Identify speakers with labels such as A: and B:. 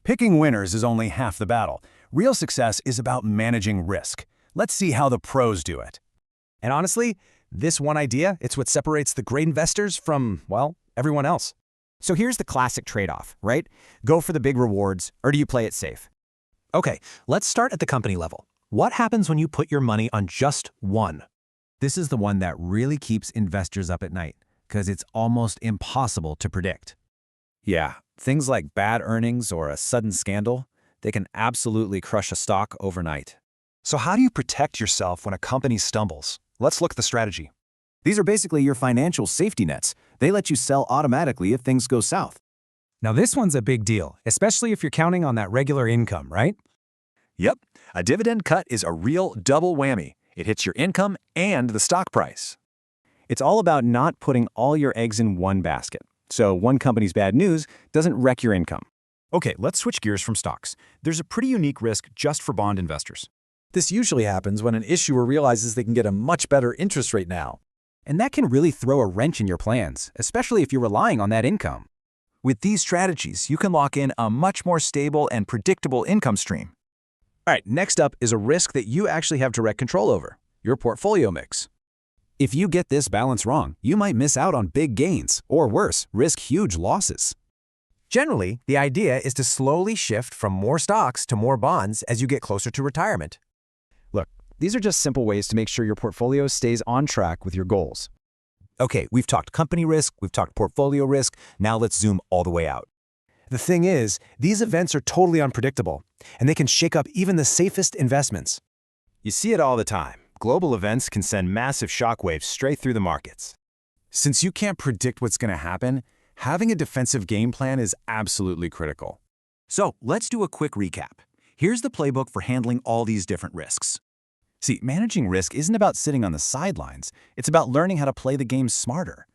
A: Picking winners is only half the battle. Real success is about managing risk. Let's see how the pros do it.
B: And honestly, this one idea, it's what separates the great investors from, well, everyone else. So here's the classic trade-off, right? Go for the big rewards, or do you play it safe?
C: Okay, let's start at the company level. What happens when you put your money on just one?
D: This is the one that really keeps investors up at night, because it's almost impossible to predict.
E: Yeah, things like bad earnings or a sudden scandal, they can absolutely crush a stock overnight.
F: So how do you protect yourself when a company stumbles? Let's look at the strategy.
D: These are basically your financial safety nets. They let you sell automatically if things go south.
B: Now this one's a big deal, especially if you're counting on that regular income, right?
F: Yep, a dividend cut is a real double whammy. It hits your income and the stock price.
G: It's all about not putting all your eggs in one basket. So one company's bad news doesn't wreck your income.
H: Okay, let's switch gears from stocks. There's a pretty unique risk just for bond investors.
I: This usually happens when an issuer realizes they can get a much better interest rate now.
D: And that can really throw a wrench in your plans, especially if you're relying on that income.
J: With these strategies, you can lock in a much more stable and predictable income stream.
B: All right, next up is a risk that you actually have direct control over, your portfolio mix.
D: If you get this balance wrong, you might miss out on big gains, or worse, risk huge losses.
C: Generally, the idea is to slowly shift from more stocks to more bonds as you get closer to retirement.
G: Look, these are just simple ways to make sure your portfolio stays on track with your goals.
C: Okay, we've talked company risk, we've talked portfolio risk, now let's zoom all the way out. The thing is, these events are totally unpredictable, and they can shake up even the safest investments.
B: You see it all the time. Global events can send massive shockwaves straight through the markets. Since you can't predict what's going to happen, having a defensive game plan is absolutely critical.
J: So let's do a quick recap. Here's the playbook for handling all these different risks.
A: See, managing risk isn't about sitting on the sidelines. It's about learning how to play the game smarter.